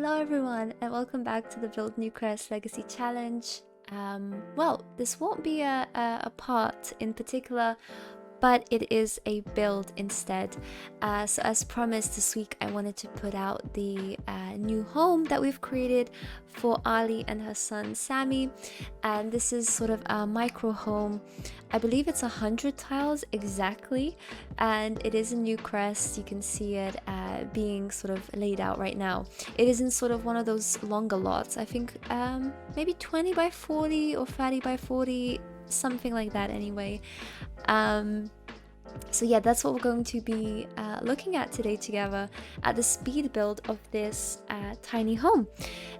Hello everyone and welcome back to the Build Newcrest Legacy Challenge. Well, this won't be a part in particular, but it is a build instead. So as promised, this week I wanted to put out the new home that we've created for Ali and her son Sammy, and this is sort of a micro home. I believe it's 100 tiles exactly, and it is in Newcrest. You can see it being sort of laid out right now. It is in sort of one of those longer lots. I think maybe 20 by 40 or 30 by 40, something like that anyway. So yeah, that's what we're going to be looking at today together at the speed build of this tiny home.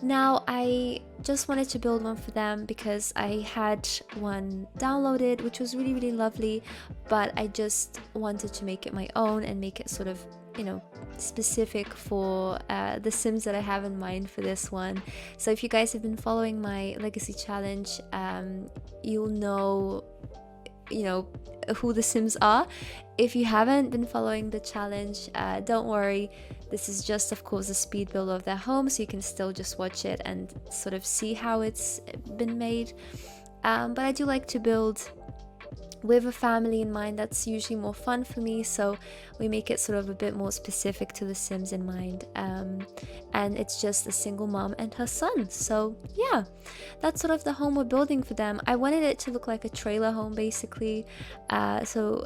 Now, I just wanted to build one for them because I had one downloaded, which was really, really lovely, but I just wanted to make it my own and make it sort of, you know, specific for the Sims that I have in mind for this one. So if you guys have been following my legacy challenge, you'll know, you know, who the Sims are. If you haven't been following the challenge, don't worry, this is just of course a speed build of their home, so you can still just watch it and sort of see how it's been made. But I do like to build with a family in mind. That's usually more fun for me, so we make it sort of a bit more specific to the Sims in mind. And it's just a single mom and her son, so yeah, that's sort of the home we're building for them. I wanted it to look like a trailer home basically, so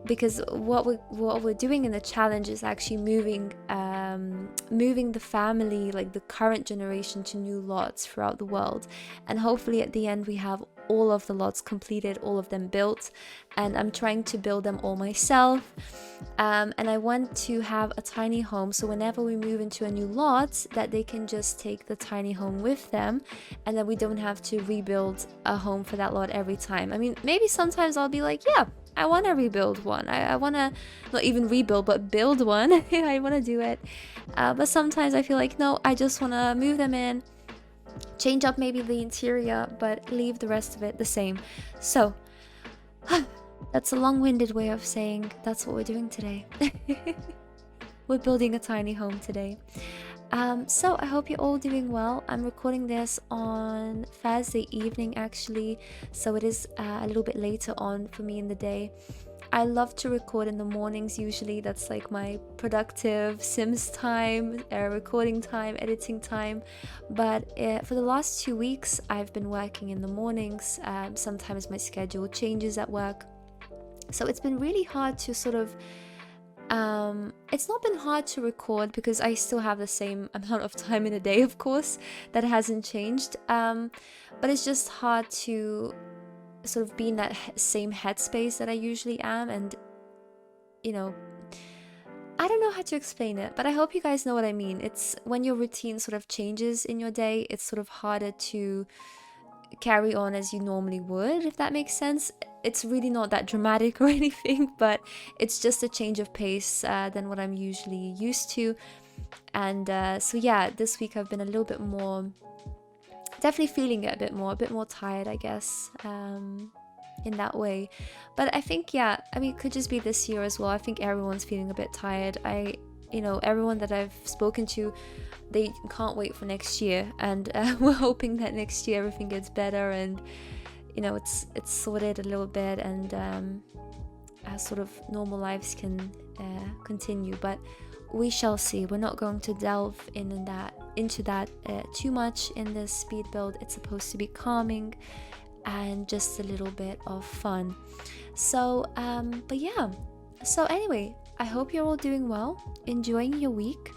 because what we're doing in the challenge is actually moving the family, like the current generation, to new lots throughout the world, and hopefully at the end we have all of the lots completed, all of them built, and I'm trying to build them all myself. And I want to have a tiny home, so whenever we move into a new lot, that they can just take the tiny home with them, and then we don't have to rebuild a home for that lot every time. I mean, maybe sometimes I'll be like, yeah, I want to rebuild one. I want to not even rebuild, but build one. I want to do it. But sometimes I feel like, no, I just want to move them in, change up maybe the interior, but leave the rest of it the same. So that's a long-winded way of saying that's what we're doing today. We're building a tiny home today. So I hope you're all doing well. I'm recording this on Thursday evening actually, so it is a little bit later on for me in the day. I love to record in the mornings usually. That's like my productive Sims time, recording time, editing time. But for the last 2 weeks I've been working in the mornings. Sometimes my schedule changes at work, so it's been really hard to sort of it's not been hard to record because I still have the same amount of time in a day, of course, that hasn't changed, but it's just hard to sort of be in that same headspace that I usually am. And you know, I don't know how to explain it, but I hope you guys know what I mean. It's when your routine sort of changes in your day, it's sort of harder to carry on as you normally would, if that makes sense. It's really not that dramatic or anything, but it's just a change of pace than what I'm usually used to. And so yeah, this week I've been a little bit more, definitely feeling it a bit more tired, I guess, in that way. But I think, yeah, I mean, it could just be this year as well. I think everyone's feeling a bit tired. You know, everyone that I've spoken to, they can't wait for next year, and we're hoping that next year everything gets better and, you know, it's sorted a little bit, and sort of normal lives can continue. But we shall see. We're not going to delve into that too much in this speed build. It's supposed to be calming and just a little bit of fun. So but yeah, so anyway, I hope you're all doing well, enjoying your week.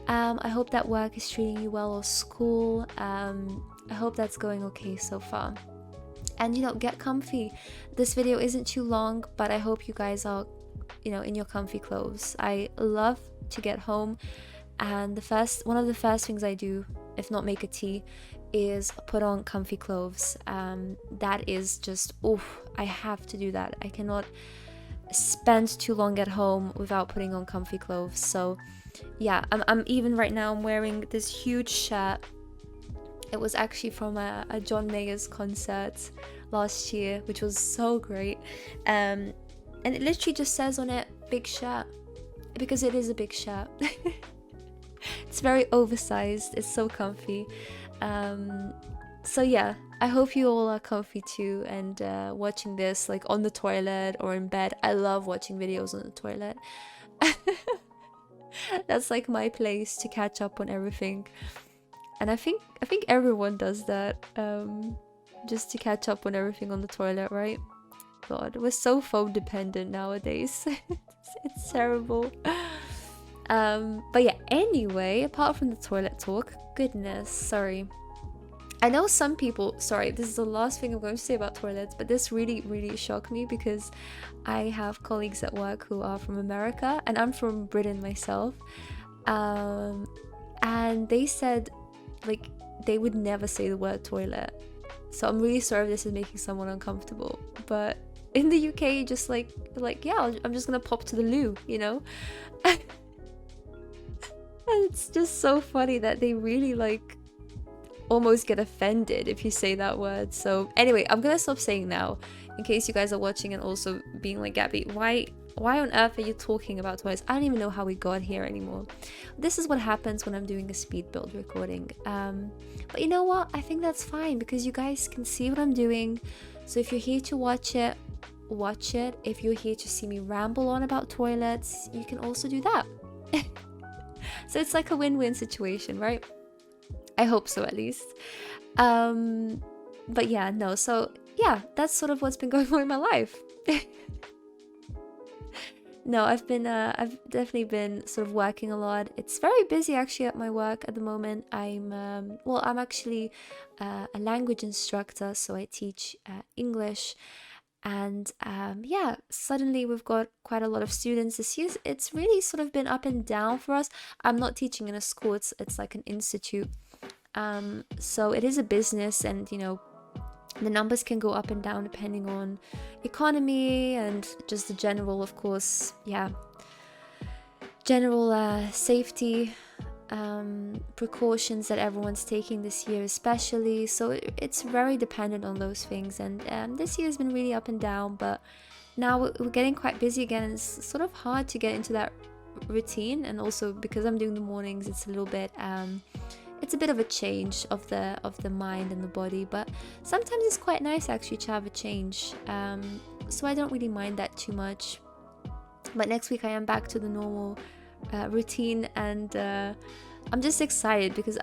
I hope that work is treating you well, or school. I hope that's going okay so far. And you know, get comfy. This video isn't too long, but I hope you guys are, you know, in your comfy clothes. I love to get home, and one of the first things I do, if not make a tea, is put on comfy clothes. That is just, oof, I have to do that. I cannot spend too long at home without putting on comfy clothes. So yeah, I'm even right now I'm wearing this huge shirt. It was actually from a John Mayer's concert last year, which was so great, and it literally just says on it, big shirt, because it is a big shirt. It's very oversized. It's so comfy. So yeah, I hope you all are comfy too and watching this like on the toilet or in bed. I love watching videos on the toilet. That's like my place to catch up on everything. And I think everyone does that, just to catch up on everything on the toilet, right? God, we're so phone dependent nowadays. It's terrible. But yeah, anyway, apart from the toilet talk, goodness, sorry. I know some people, sorry, this is the last thing I'm going to say about toilets, but this really shocked me because I have colleagues at work who are from America and I'm from Britain myself. And they said like they would never say the word toilet. So I'm really sorry if this is making someone uncomfortable, but in the UK, just like yeah, I'm just gonna pop to the loo, you know? And it's just so funny that they really like almost get offended if you say that word. So anyway, I'm gonna stop saying now in case you guys are watching and also being like, Gabby, why on earth are you talking about toilets? I don't even know how we got here anymore. This is what happens when I'm doing a speed build recording. But you know what? I think that's fine because you guys can see what I'm doing. So if you're here to watch it, watch it. If you're here to see me ramble on about toilets, you can also do that. So it's like a win-win situation, right? I hope so, at least. But yeah, no, so yeah, that's sort of what's been going on in my life. No, I've definitely been sort of working a lot. It's very busy actually at my work at the moment. I'm actually a language instructor, so I teach English. And yeah, suddenly we've got quite a lot of students this year. It's really sort of been up and down for us. I'm not teaching in a school, it's like an institute. So it is a business, and you know, the numbers can go up and down depending on economy and just the general, of course, yeah, general safety precautions that everyone's taking this year especially. So it's very dependent on those things, and this year has been really up and down, but now we're getting quite busy again, and it's sort of hard to get into that routine. And also because I'm doing the mornings, it's a little bit it's a bit of a change of the mind and the body, but sometimes it's quite nice actually to have a change, so I don't really mind that too much. But next week I am back to the normal routine, and I'm just excited because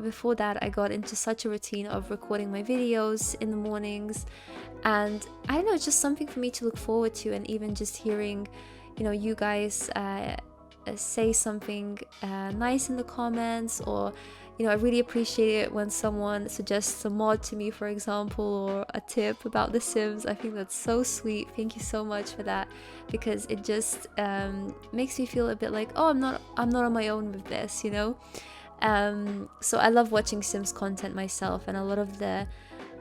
before that I got into such a routine of recording my videos in the mornings, and I don't know, it's just something for me to look forward to. And even just hearing, you know, you guys say something nice in the comments, or you know, I really appreciate it when someone suggests a mod to me, for example, or a tip about The Sims. I think that's so sweet. Thank you so much for that, because it just makes me feel a bit like, oh, I'm not on my own with this, you know. So I love watching Sims content myself, and a lot of the,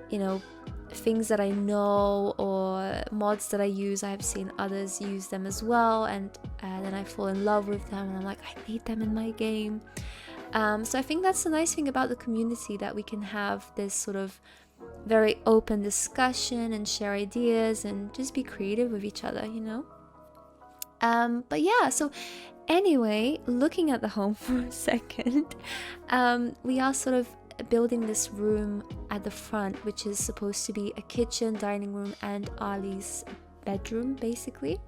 you know, things that I know or mods that I use, I have seen others use them as well, and then I fall in love with them, and I'm like, I need them in my game. So I think that's the nice thing about the community, that we can have this sort of very open discussion and share ideas and just be creative with each other, you know. But yeah, so anyway, looking at the home for a second, we are sort of building this room at the front, which is supposed to be a kitchen, dining room, and Ali's bedroom, basically.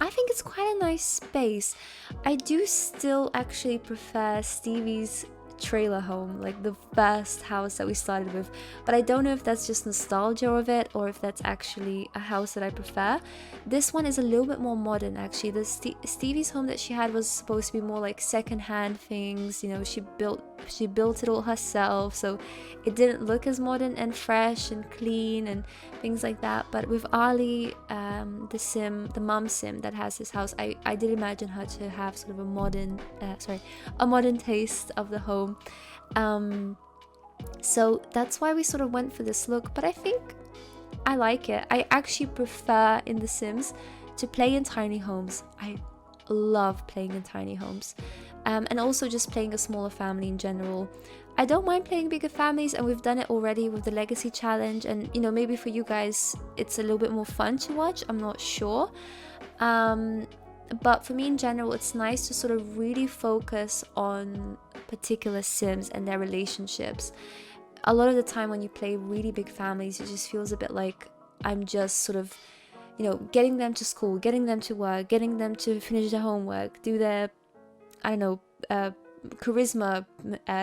I think it's quite a nice space. I do still actually prefer Stevie's trailer home, like the first house that we started with, but I don't know if that's just nostalgia of it or if that's actually a house that I prefer. This one is a little bit more modern actually. The Stevie's home that she had was supposed to be more like second-hand things, you know, she built it all herself, so it didn't look as modern and fresh and clean and things like that. But with Ali, the mum sim that has this house, I did imagine her to have sort of a modern taste of the home. So that's why we sort of went for this look, but I think I like it. I actually prefer in The Sims to play in tiny homes. I love playing in tiny homes, and also just playing a smaller family in general. I don't mind playing bigger families, and we've done it already with the Legacy Challenge, and you know, maybe for you guys it's a little bit more fun to watch, I'm not sure. But for me in general, it's nice to sort of really focus on particular Sims and their relationships. A lot of the time when you play really big families, it just feels a bit like I'm just sort of, you know, getting them to school, getting them to work, getting them to finish their homework, do their, I don't know, charisma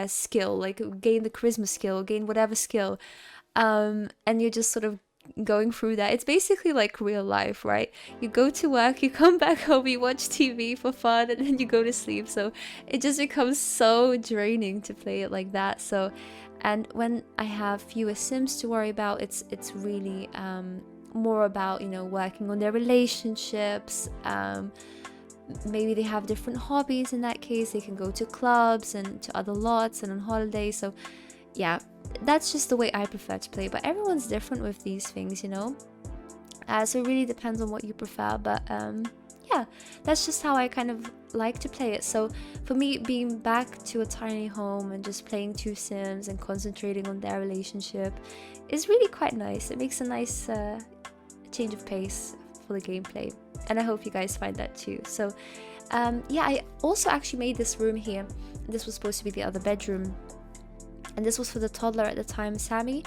skill, like gain the charisma skill, gain whatever skill. And you're just sort of going through that. It's basically like real life, right? You go to work, you come back home, you watch TV for fun, and then you go to sleep. So it just becomes so draining to play it like that. So, and when I have fewer Sims to worry about, it's really more about, you know, working on their relationships. Maybe they have different hobbies. In that case, they can go to clubs and to other lots and on holidays. So yeah, that's just the way I prefer to play, but everyone's different with these things, you know. So it really depends on what you prefer, but yeah, that's just how I kind of like to play it. So for me, being back to a tiny home and just playing 2 Sims and concentrating on their relationship is really quite nice. It makes a nice change of pace for the gameplay, and I hope you guys find that too. So yeah, I also actually made this room here. This was supposed to be the other bedroom, and this was for the toddler at the time, Sammy.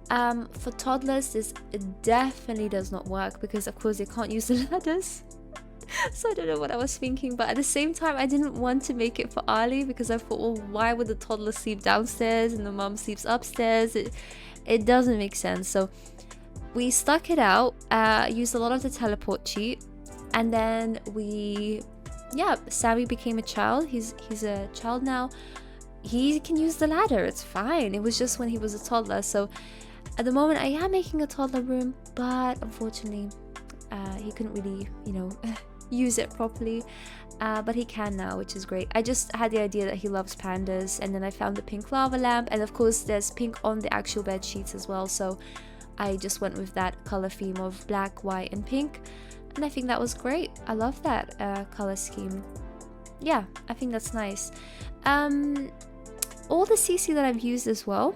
For toddlers, this definitely does not work because of course they can't use the ladders. So I don't know what I was thinking, but at the same time I didn't want to make it for Ali because I thought, well, why would the toddler sleep downstairs and the mum sleeps upstairs? It doesn't make sense. So we stuck it out, used a lot of the teleport cheat, and then Sammy became a child. He's a child now. He can use the ladder, it's fine. It was just when he was a toddler. So at the moment I am making a toddler room, but unfortunately he couldn't really, you know, use it properly, but he can now, which is great. I just had the idea that he loves pandas, and then I found the pink lava lamp, and of course there's pink on the actual bed sheets as well, so I just went with that color theme of black, white and pink, and I think that was great. I love that color scheme. Yeah, I think that's nice. All the CC that I've used as well,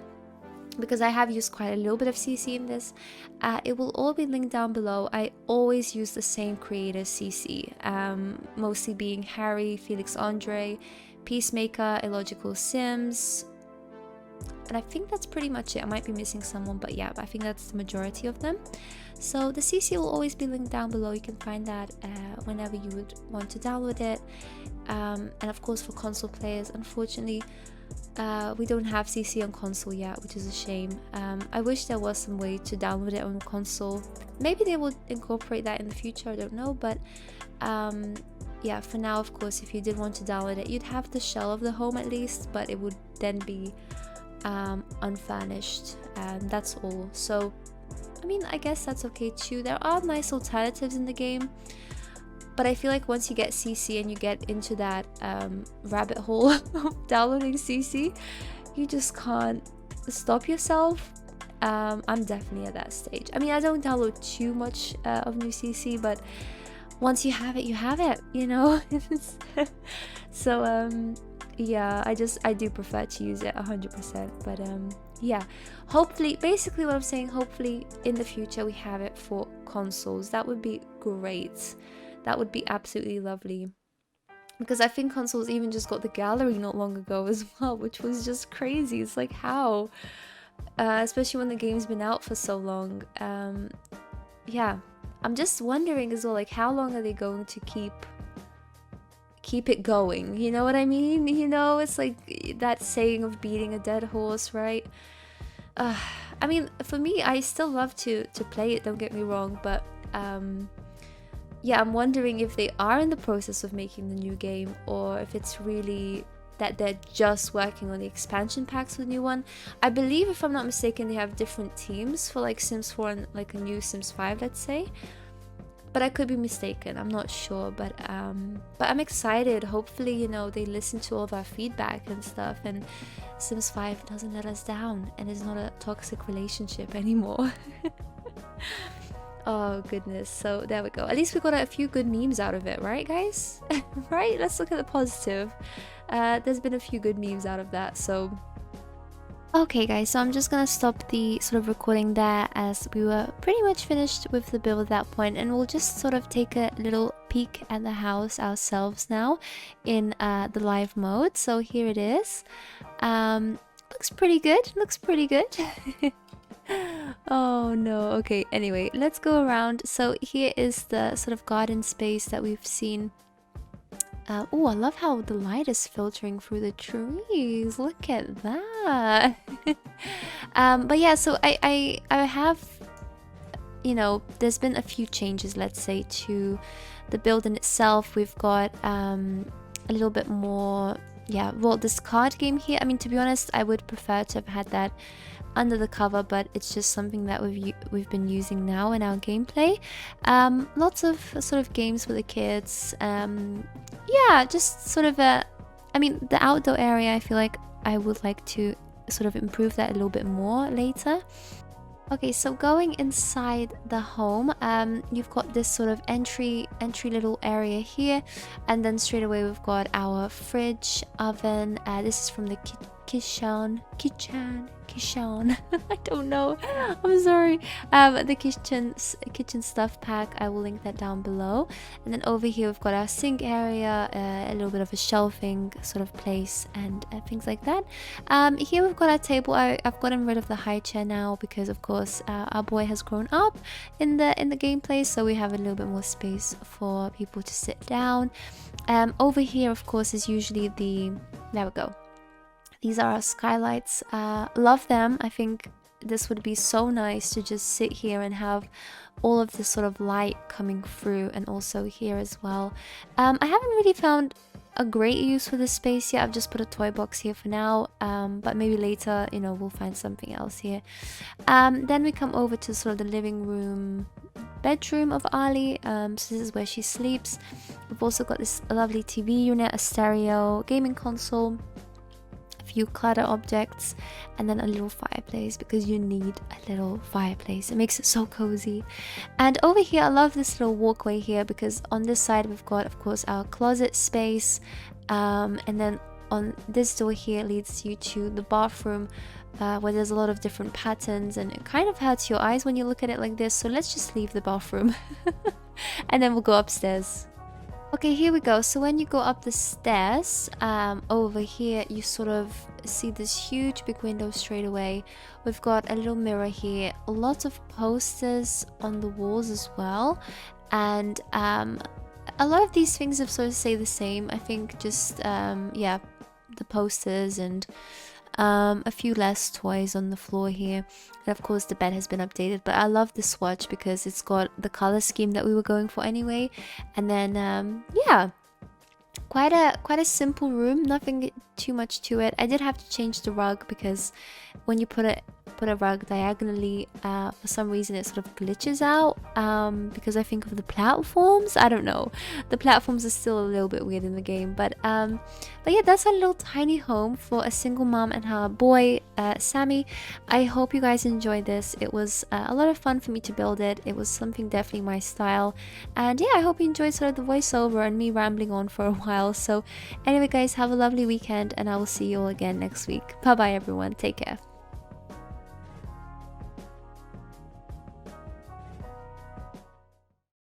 because I have used quite a little bit of CC in this, it will all be linked down below. I always use the same creators CC, mostly being Harry, Felix Andre, Peacemaker, Illogical Sims, and I think that's pretty much it. I might be missing someone, but yeah, I think that's the majority of them. So the CC will always be linked down below. You can find that whenever you would want to download it. And of course for console players, unfortunately, we don't have CC on console yet, which is a shame. I wish there was some way to download it on console. Maybe they will incorporate that in the future, I don't know, but yeah, for now, of course, if you did want to download it, you'd have the shell of the home at least, but it would then be unfurnished, and that's all. So I mean, I guess that's okay too. There are nice alternatives in the game, but I feel like once you get CC and you get into that rabbit hole of downloading CC, you just can't stop yourself. I'm definitely at that stage. I mean, I don't download too much of new CC, but once you have it, you have it, you know. So yeah, I do prefer to use it 100%, but yeah, hopefully, basically what I'm saying, hopefully in the future we have it for consoles. That would be great. That would be absolutely lovely, because I think consoles even just got the gallery not long ago as well, which was just crazy. It's like, how? Especially when the game's been out for so long. Yeah, I'm just wondering as well, like, how long are they going to keep it going? You know what I mean? You know, it's like that saying of beating a dead horse, right? I mean, for me, I still love to play it, don't get me wrong, but yeah, I'm wondering if they are in the process of making the new game, or if it's really that they're just working on the expansion packs for the new one. I believe, if I'm not mistaken, they have different teams for like Sims 4 and like a new Sims 5, let's say. But I could be mistaken, I'm not sure, but I'm excited. Hopefully, you know, they listen to all of our feedback and stuff, and Sims 5 doesn't let us down and is not a toxic relationship anymore. Oh goodness, so there we go. At least we got a few good memes out of it, right guys? Right, let's look at the positive. There's been a few good memes out of that, so Okay guys, so I'm just gonna stop the sort of recording there as we were pretty much finished with the build at that point, and we'll just sort of take a little peek at the house ourselves now in the live mode. So here it is. Looks pretty good, looks pretty good. Oh no, okay, anyway, let's go around. So here is the sort of garden space that we've seen. Oh, I love how the light is filtering through the trees. Look at that. But yeah, so I have, you know, there's been a few changes, let's say, to the build in itself. We've got a little bit more, yeah, well, this card game here. I mean, to be honest, I would prefer to have had that under the cover, but it's just something that we've been using now in our gameplay. Lots of sort of games for the kids. Yeah, just sort of a, I mean, the outdoor area, I feel like I would like to sort of improve that a little bit more later. Okay, so going inside the home, you've got this sort of entry little area here, and then straight away we've got our fridge, oven. This is from the kitchen. I don't know. I'm sorry. The kitchen stuff pack. I will link that down below. And then over here we've got our sink area, a little bit of a shelving sort of place, and things like that. Here we've got our table. I've gotten rid of the high chair now because, of course, our boy has grown up in the gameplay, so we have a little bit more space for people to sit down. Over here, of course, is usually the, there we go. These are our skylights. Love them. I think this would be so nice to just sit here and have all of this sort of light coming through, and also here as well. I haven't really found a great use for this space yet. I've just put a toy box here for now, but maybe later, you know, we'll find something else here. Then we come over to sort of the living room, bedroom of Ali. So this is where she sleeps. We've also got this lovely TV unit, a stereo, gaming console, few clutter objects, and then a little fireplace, because you need a little fireplace. It makes it so cozy. And over here, I love this little walkway here, because on this side we've got, of course, our closet space, and then on this door here leads you to the bathroom, where there's a lot of different patterns, and it kind of hurts your eyes when you look at it like this, so let's just leave the bathroom and then we'll go upstairs. Okay, here we go. So when you go up the stairs, over here you sort of see this huge big window straight away. We've got a little mirror here, lots of posters on the walls as well, and a lot of these things have sort of stayed the same. I think just yeah, the posters and a few less toys on the floor here, and of course the bed has been updated. But I love the swatch because it's got the color scheme that we were going for anyway. And then yeah, quite a simple room, nothing too much to it. I did have to change the rug because when you put a rug diagonally, for some reason it sort of glitches out, because I think of the platforms. I don't know, the platforms are still a little bit weird in the game, but yeah, that's a little tiny home for a single mom and her boy, Sammy. I hope you guys enjoyed this. It was a lot of fun for me to build it. It was something definitely my style, and yeah, I hope you enjoyed sort of the voiceover and me rambling on for a while. So anyway guys, have a lovely weekend, and I will see you all again next week. Bye bye everyone, take care.